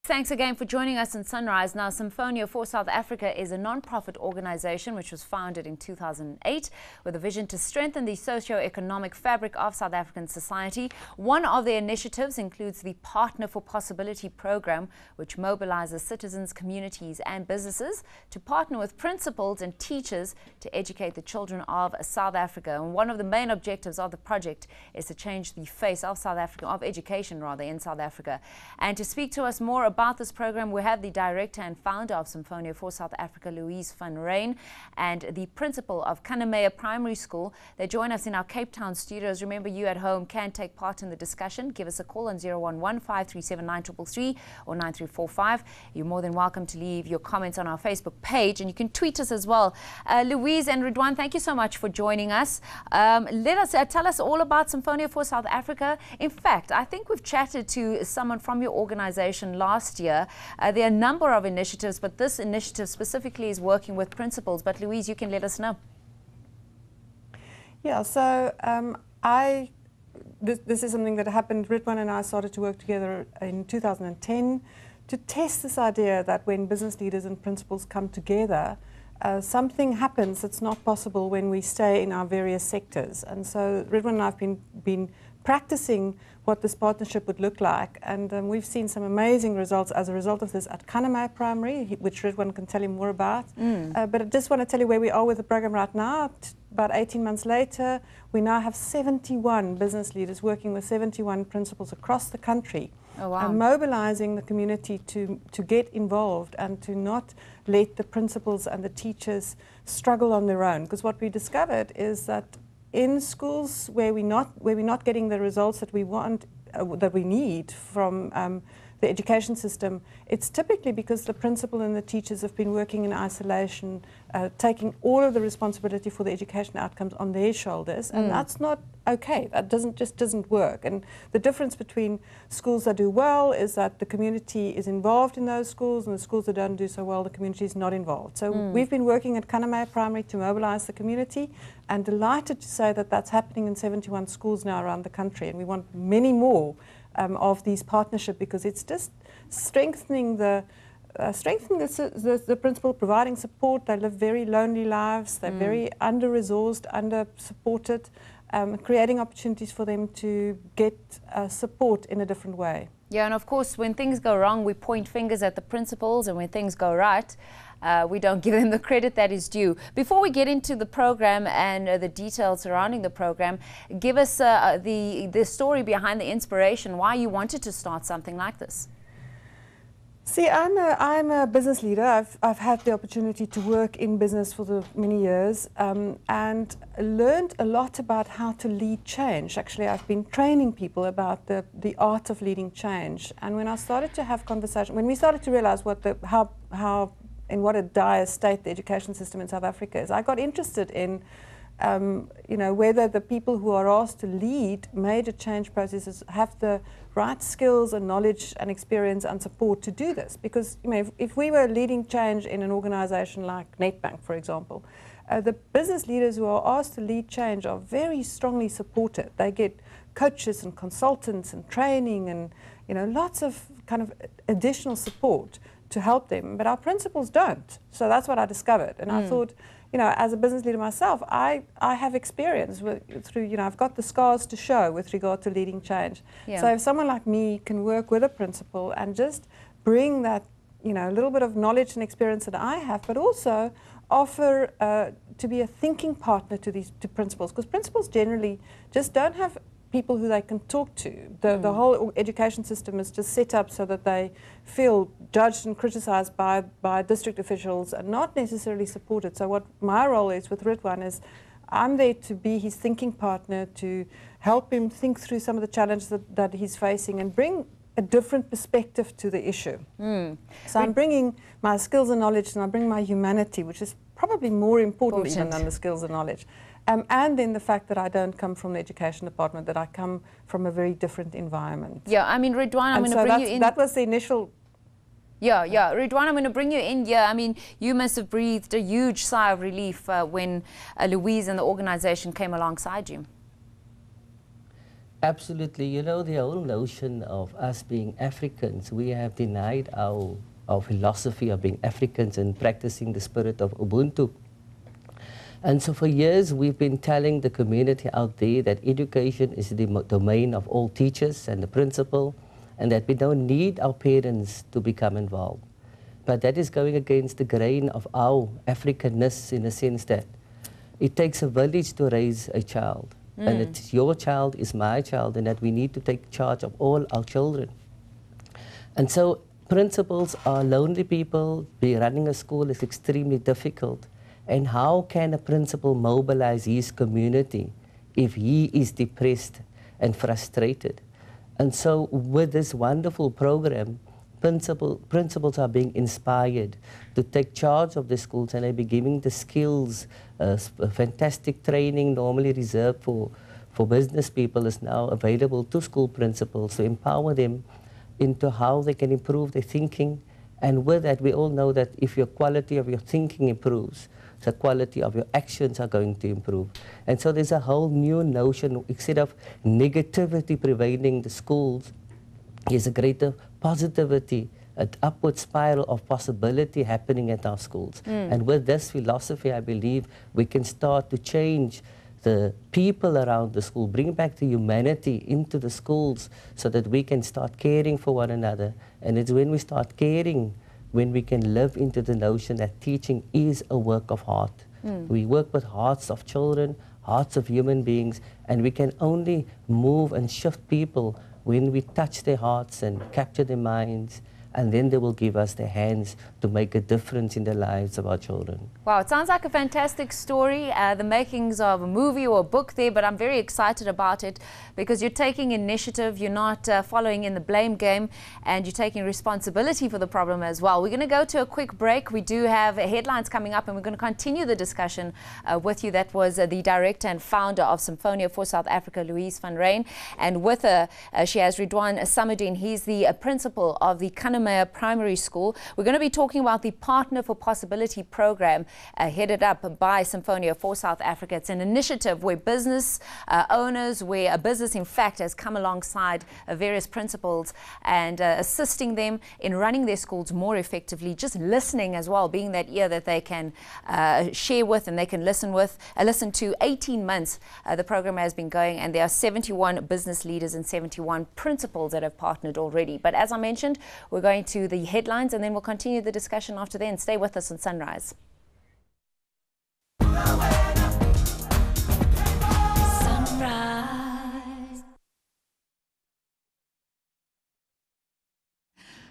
Thanks again for joining us in Sunrise. Now, Symphonia for South Africa is a non-profit organization which was founded in 2008 with a vision to strengthen the socio-economic fabric of South African society. One of their initiatives includes the Partner for Possibility program, which mobilizes citizens, communities and businesses to partner with principals and teachers to educate the children of South Africa. And one of the main objectives of the project is to change the face of South Africa, of education rather, in South Africa. And to speak to us more about this program, we have the director and founder of Symphonia for South Africa, Louise van Rhyn, and the principal of Kanamea Primary School. They join us in our Cape Town studios. Remember, you at home can take part in the discussion. Give us a call on 011-537-9333 or 9345. You're more than welcome to leave your comments on our Facebook page, and you can tweet us as well. Louise and Ridwan, thank you so much for joining us. Let us tell us all about Symphonia for South Africa. In fact, I think we've chatted to someone from your organization last year. There are a number of initiatives, but this initiative specifically is working with principals. But Louise, you can let us know. Yeah, so this is something that happened. Ridwan and I started to work together in 2010 to test this idea that when business leaders and principals come together, something happens that's not possible when we stay in our various sectors. And so Ridwan and I have been practicing what this partnership would look like, and we've seen some amazing results as a result of this at Kanamea Primary, which Ridwan can tell you more about. But I just want to tell you where we are with the program right now. About 18 months later, we now have 71 business leaders working with 71 principals across the country. Oh, wow. Mobilizing the community to get involved and to not let the principals and the teachers struggle on their own. Because what we discovered is that in schools where we're not getting the results that we want, that we need from the education system, it's typically because the principal and the teachers have been working in isolation, taking all of the responsibility for the education outcomes on their shoulders, and that's not okay. That just doesn't work. And the difference between schools that do well is that the community is involved in those schools, and the schools that don't do so well, the community is not involved. So we've been working at Kanamea Primary to mobilize the community, and delighted to say that that's happening in 71 schools now around the country, and we want many more of these partnerships, because it's just strengthening the principal, providing support. They live very lonely lives. They're very under-resourced, under-supported, creating opportunities for them to get support in a different way. Yeah, and of course, when things go wrong, we point fingers at the principals, and when things go right, we don't give them the credit that is due. Before we get into the program and the details surrounding the program, give us the story behind the inspiration, why you wanted to start something like this. See, I'm a business leader. I've had the opportunity to work in business for many years, and learned a lot about how to lead change. Actually, I've been training people about the art of leading change. And when I started to have conversation, when we started to realize how in what a dire state the education system in South Africa is, I got interested in whether the people who are asked to lead major change processes have the right skills and knowledge and experience and support to do this. Because if we were leading change in an organization like Nedbank, for example, the business leaders who are asked to lead change are very strongly supported. They get coaches and consultants and training and lots of kind of additional support to help them, but our principals don't. So that's what I discovered, and I thought, as a business leader myself, I have experience I've got the scars to show with regard to leading change. Yeah. So if someone like me can work with a principal and just bring that, a little bit of knowledge and experience that I have, but also offer to be a thinking partner to principals, because principals generally just don't have people who they can talk to. The whole education system is just set up so that they feel judged and criticized by district officials and not necessarily supported. So what my role is with Ridwan is I'm there to be his thinking partner, to help him think through some of the challenges that he's facing and bring a different perspective to the issue. So I'm bringing my skills and knowledge, and I bring my humanity, which is probably more important even than the skills and knowledge. And then the fact that I don't come from the education department, that I come from a very different environment. Yeah, I mean, Ridwan, I'm going to bring you in. That was the initial. Yeah, Ridwan, I'm going to bring you in. Yeah, I mean, you must have breathed a huge sigh of relief when Louise and the organization came alongside you. Absolutely. You know, the whole notion of us being Africans, we have denied our philosophy of being Africans and practicing the spirit of Ubuntu. And so for years, we've been telling the community out there that education is the domain of all teachers and the principal, and that we don't need our parents to become involved. But that is going against the grain of our Africanness, in the sense that it takes a village to raise a child. And it's your child is my child, and that we need to take charge of all our children. And so principals are lonely people. Running a school is extremely difficult. And how can a principal mobilize his community if he is depressed and frustrated? And so with this wonderful program, principals are being inspired to take charge of the schools, and they're be giving the skills. Fantastic training normally reserved for business people is now available to school principals to empower them into how they can improve their thinking. And with that, we all know that if your quality of your thinking improves, the quality of your actions are going to improve. And so there's a whole new notion. Instead of negativity prevailing the schools, there's a greater positivity, an upward spiral of possibility happening at our schools. And with this philosophy, I believe we can start to change the people around the school, bring back the humanity into the schools so that we can start caring for one another. And it's when we start caring, when we can live into the notion that teaching is a work of heart. We work with hearts of children, hearts of human beings, and we can only move and shift people when we touch their hearts and capture their minds, and then they will give us their hands to make a difference in the lives of our children. Wow, it sounds like a fantastic story, the makings of a movie or a book there, but I'm very excited about it because you're taking initiative, you're not following in the blame game, and you're taking responsibility for the problem as well. We're going to go to a quick break. We do have headlines coming up, and we're going to continue the discussion with you. That was the director and founder of Symphonia for South Africa, Louise van Rhyn, and with her, she has Ridwan Samodien. He's the principal of the Kanamaya Primary School. We're going to be talking about the Partner for Possibility program headed up by Symphonia for South Africa. It's an initiative where business owners, where a business in fact has come alongside various principals and assisting them in running their schools more effectively, just listening as well, being that ear that they can share with and they can listen to. 18 months the program has been going, and there are 71 business leaders and 71 principals that have partnered already. But as I mentioned, we're going to the headlines, and then we'll continue the discussion after then. Stay with us on Sunrise.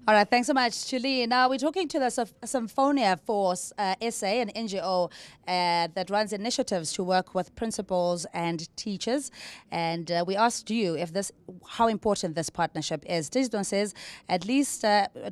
All right, thanks so much, Julie. Now we're talking to the Symphonia for SA, an NGO that runs initiatives to work with principals and teachers. And we asked you how important this partnership is. Ridwan says at least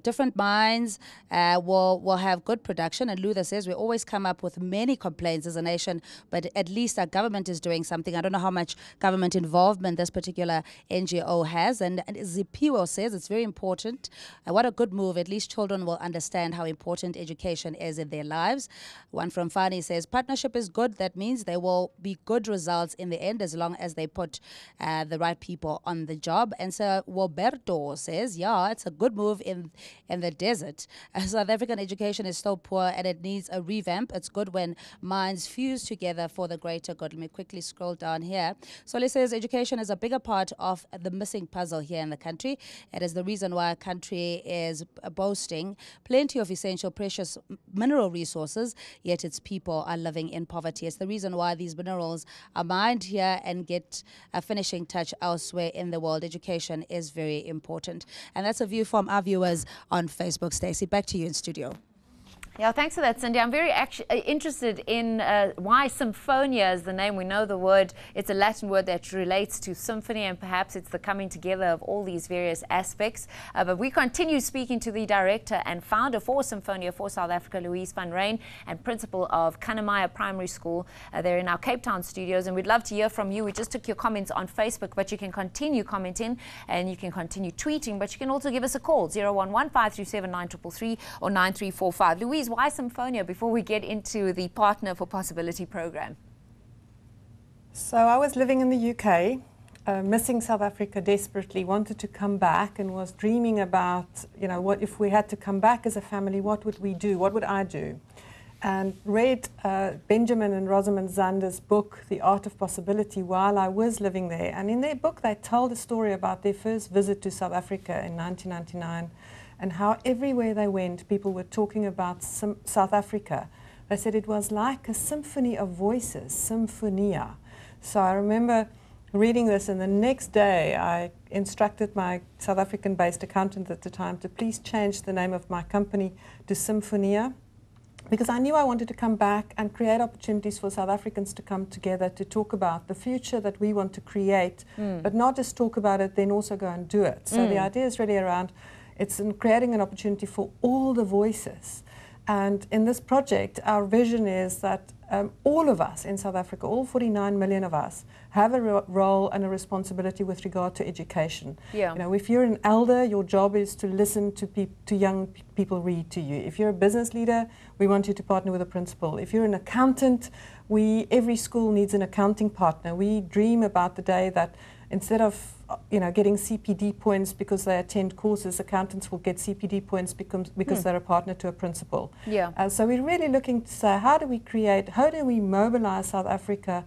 different minds will have good production. And Luther says we always come up with many complaints as a nation, but at least our government is doing something. I don't know how much government involvement this particular NGO has. And Zipiwo says it's very important. What a good move. At least children will understand how important education is in their lives. One from Fani says, partnership is good. That means there will be good results in the end as long as they put the right people on the job. And so Roberto says, yeah, it's a good move in the desert. South African education is so poor and it needs a revamp. It's good when minds fuse together for the greater good. Let me quickly scroll down here. Solis says education is a bigger part of the missing puzzle here in the country. It is the reason why our country is boasting plenty of essential precious mineral resources, yet its people are living in poverty. It's the reason why these minerals are mined here and get a finishing touch elsewhere in the world. Education is very important. And that's a view from our viewers on Facebook. Stacey, back to you in studio. Yeah, thanks for that, Cindy. I'm very interested in why Symphonia is the name. We know the word. It's a Latin word that relates to symphony, and perhaps it's the coming together of all these various aspects. But we continue speaking to the director and founder for Symphonia for South Africa, Louise van Rhyn, and principal of Kanamaya Primary School. They're in our Cape Town studios, and we'd love to hear from you. We just took your comments on Facebook, but you can continue commenting and you can continue tweeting, but you can also give us a call, 011-537-9333 or 9345. Louise, why Symphonia before we get into the Partner for Possibility program? So I was living in the UK missing South Africa desperately, wanted to come back and was dreaming about, what if we had to come back as a family, what would we do? What would I do? And read Benjamin and Rosamund Zander's book, The Art of Possibility, while I was living there. And in their book, they told a story about their first visit to South Africa in 1999 and how everywhere they went, people were talking about South Africa. They said it was like a symphony of voices, symphonia. So I remember reading this, and the next day I instructed my South African-based accountant at the time to please change the name of my company to Symphonia, because I knew I wanted to come back and create opportunities for South Africans to come together to talk about the future that we want to create, but not just talk about it, then also go and do it. So the idea is really around, it's in creating an opportunity for all the voices. And in this project, our vision is that all of us in South Africa, all 49 million of us, have a role and a responsibility with regard to education. Yeah. If you're an elder, your job is to listen to young people read to you. If you're a business leader, we want you to partner with a principal. If you're an accountant, every school needs an accounting partner. We dream about the day that instead of getting CPD points because they attend courses, accountants will get CPD points because they're a partner to a principal. Yeah. So we're really looking to say, how do we mobilize South Africa,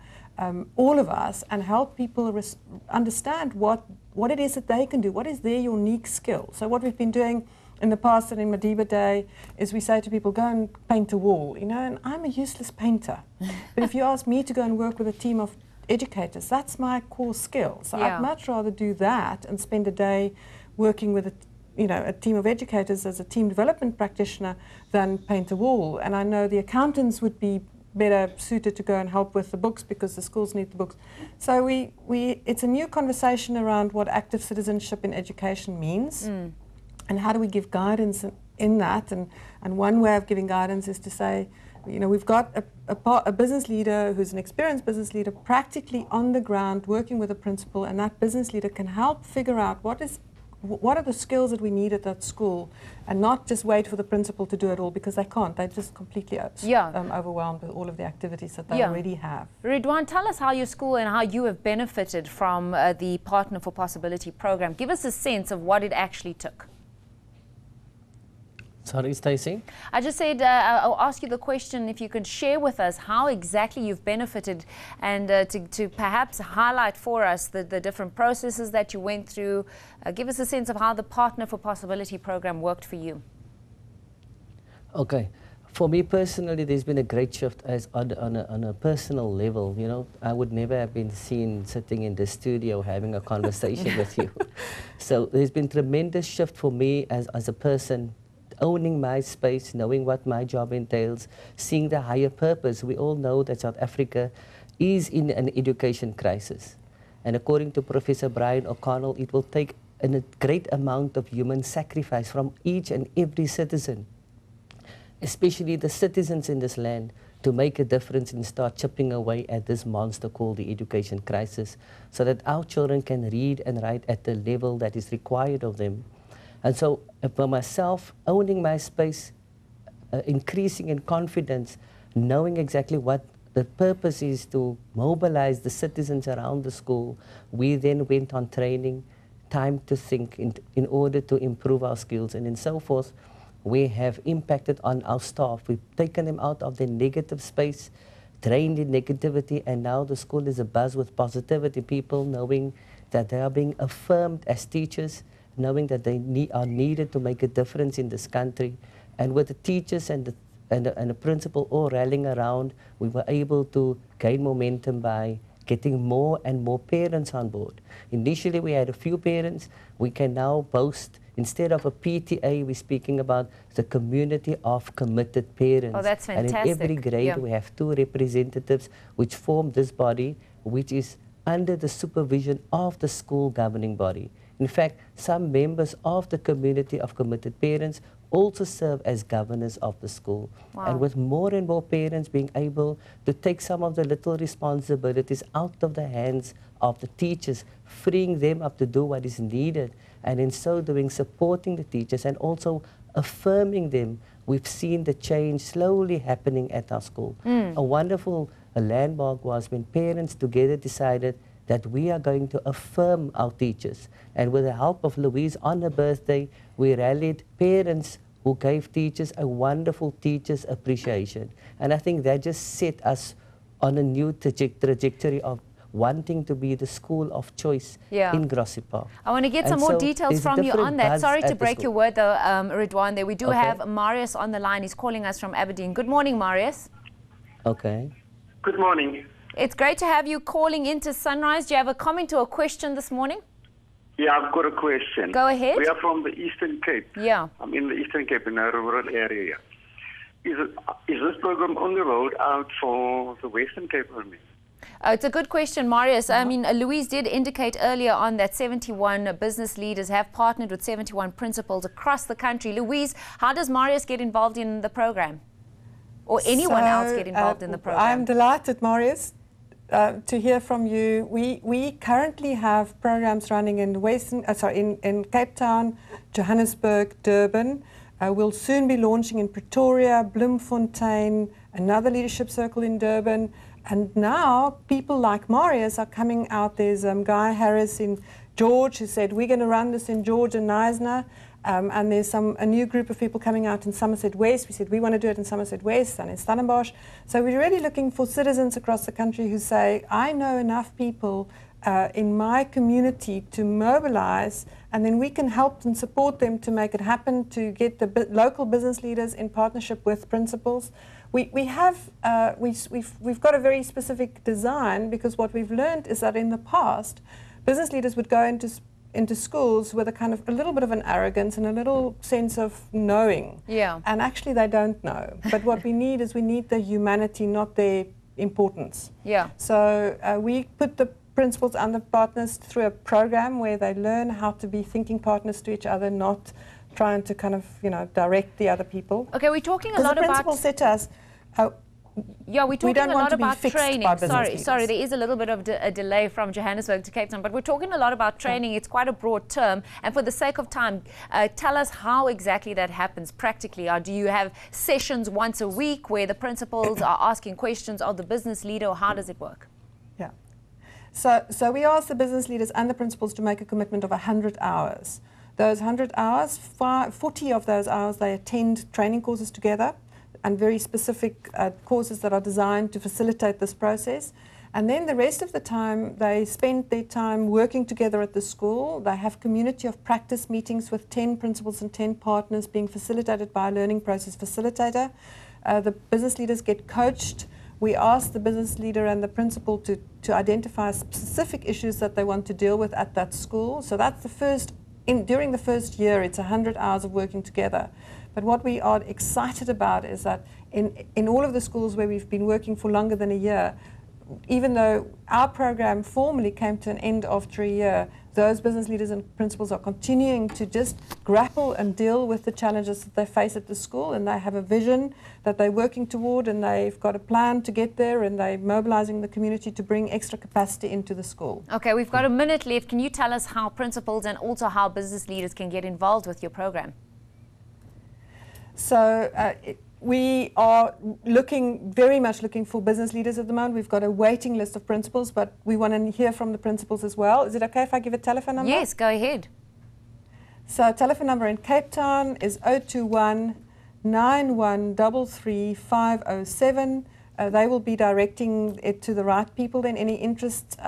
all of us, and help people understand what it is that they can do, what is their unique skill. So what we've been doing in the past and in Madiba Day is we say to people, go and paint a wall, and I'm a useless painter. But if you ask me to go and work with a team of educators, that's my core skill. So I'd much rather do that and spend a day working with a team of educators as a team development practitioner than paint a wall. And I know the accountants would be better suited to go and help with the books because the schools need the books. So it's a new conversation around what active citizenship in education means and how do we give guidance in that. And one way of giving guidance is to say, we've got a business leader who's an experienced business leader practically on the ground working with a principal, and that business leader can help figure out what are the skills that we need at that school, and not just wait for the principal to do it all, because they can't. They're just completely overwhelmed with all of the activities that they already have. Ridwan, tell us how your school and how you have benefited from the Partner for Possibility program. Give us a sense of what it actually took. Sorry, Stacey? I just said I'll ask you the question if you could share with us how exactly you've benefited, and to perhaps highlight for us the different processes that you went through. Give us a sense of how the Partner for Possibility program worked for you. Okay. For me personally, there's been a great shift on a personal level. I would never have been seen sitting in the studio having a conversation with you. So there's been tremendous shift for me as a person, owning my space, knowing what my job entails, seeing the higher purpose. We all know that South Africa is in an education crisis. And according to Professor Brian O'Connell, it will take a great amount of human sacrifice from each and every citizen, especially the citizens in this land, to make a difference and start chipping away at this monster called the education crisis, so that our children can read and write at the level that is required of them. And so for myself, owning my space, increasing in confidence, knowing exactly what the purpose is to mobilize the citizens around the school, we then went on training, time to think in order to improve our skills, and so forth. We have impacted on our staff. We've taken them out of the negative space, drained in negativity, and now the school is abuzz with positivity. People knowing that they are being affirmed as teachers, knowing that they are needed to make a difference in this country. And with the teachers and the principal all rallying around, we were able to gain momentum by getting more and more parents on board. Initially, we had a few parents. We can now boast, instead of a PTA, we're speaking about the community of committed parents. Oh, that's fantastic. And in every grade, we have 2 representatives which form this body, which is under the supervision of the school governing body. In fact, some members of the community of committed parents also serve as governors of the school. Wow. And with more and more parents being able to take some of the little responsibilities out of the hands of the teachers, freeing them up to do what is needed, and in so doing supporting the teachers and also affirming them, we've seen the change slowly happening at our school. A wonderful landmark was when parents together decided that we are going to affirm our teachers. And with the help of Louise on her birthday, we rallied parents who gave teachers a wonderful teachers' appreciation. And I think that just set us on a new trajectory of wanting to be the school of choice in Grassy Park. I want to get some more details from you on that. Sorry to break your word though, Ridwan, there. We do have Marius on the line. He's calling us from Aberdeen. Good morning, Marius. Okay. Good morning. It's great to have you calling into Sunrise. Do you have a comment or a question this morning? Yeah, I've got a question. Go ahead. We are from the Eastern Cape. Yeah. I'm in the Eastern Cape in a rural area. Is this program on the road out for the Western Cape only? It's a good question, Marius. I mean, Louise did indicate earlier on that 71 business leaders have partnered with 71 principals across the country. Louise, how does Marius get involved in the program? Or anyone else get involved in the program? I'm delighted, Marius, to hear from you. We currently have programs running in in Cape Town, Johannesburg, Durban. We'll soon be launching in Pretoria, Bloemfontein, another leadership circle in Durban. And now people like Marius are coming out. There's Guy Harris in George who said, we're going to run this in George and Knysna. And there's a new group of people coming out in Somerset West. We said we want to do it in Somerset West and in Stellenbosch. So we're really looking for citizens across the country who say, I know enough people in my community to mobilize, and then we can help and support them to make it happen, to get the local business leaders in partnership with principals. We've got a very specific design, because what we've learned is that in the past, business leaders would go into schools with a little bit of an arrogance and a little sense of knowing. Yeah. And actually they don't know. But what we need is the humanity, not their importance. Yeah. So we put the principals and the partners through a program where they learn how to be thinking partners to each other, not trying to direct the other people. Okay, we're talking a lot the about... principal said to us, yeah, we're talking a lot about training. Sorry, there is a little bit of a delay from Johannesburg to Cape Town, but we're talking a lot about training. It's quite a broad term. And for the sake of time, tell us how exactly that happens practically. Or do you have sessions once a week where the principals are asking questions of the business leader, or how does it work? Yeah. So we ask the business leaders and the principals to make a commitment of 100 hours. Those 100 hours, 40 of those hours, they attend training courses together, and very specific courses that are designed to facilitate this process. And then the rest of the time, they spend their time working together at the school. They have community of practice meetings with 10 principals and 10 partners being facilitated by a learning process facilitator. The business leaders get coached. We ask the business leader and the principal to identify specific issues that they want to deal with at that school. So that's the first, during the first year, it's 100 hours of working together. But what we are excited about is that in all of the schools where we've been working for longer than a year, even though our program formally came to an end after a year, those business leaders and principals are continuing to just grapple and deal with the challenges that they face at the school, and they have a vision that they're working toward, and they've got a plan to get there, and they're mobilizing the community to bring extra capacity into the school. Okay, we've got a minute left. Can you tell us how principals and also how business leaders can get involved with your program? So we are very much looking for business leaders at the moment. We've got a waiting list of principals, but we want to hear from the principals as well. Is it okay if I give a telephone number? Yes, go ahead. So our telephone number in Cape Town is 021 9133 507. They will be directing it to the right people then, any interest,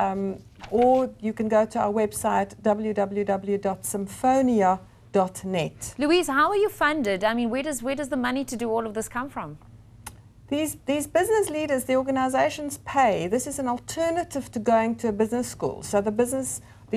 or you can go to our website, www.symphonia.net. Louise, how are you funded? I mean, where does the money to do all of this come from? These business leaders, the organizations pay. This is an alternative to going to a business school. So the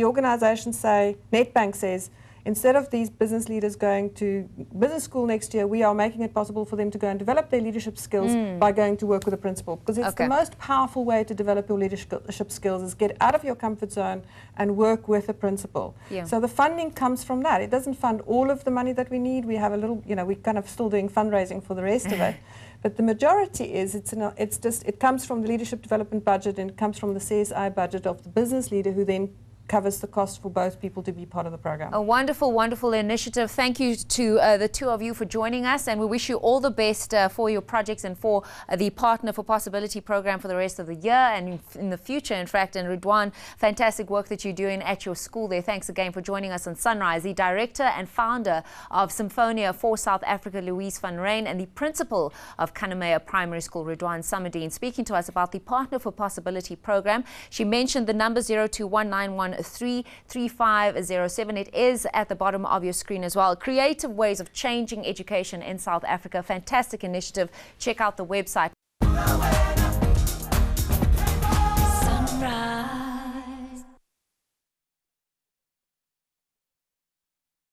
organizations say, Nedbank says, instead of these business leaders going to business school next year, we are making it possible for them to go and develop their leadership skills by going to work with a principal. Because it's the most powerful way to develop your leadership skills is get out of your comfort zone and work with a principal. Yeah. So the funding comes from that. It doesn't fund all of the money that we need. We have a little, we're kind of still doing fundraising for the rest of it. But the majority is, it comes from the leadership development budget, and it comes from the CSI budget of the business leader, who then covers the cost for both people to be part of the program. A wonderful, wonderful initiative. Thank you to the two of you for joining us, and we wish you all the best for your projects and for the Partner for Possibility program for the rest of the year and in the future, in fact. And Ridwan, fantastic work that you're doing at your school there. Thanks again for joining us on Sunrise. The director and founder of Symphonia for South Africa, Louise van Rhyn, and the principal of Kanamea Primary School, Ridwan Samodien, speaking to us about the Partner for Possibility program. She mentioned the number 0219133507. It is at the bottom of your screen as well. Creative ways of changing education in South Africa. Fantastic initiative. Check out the website.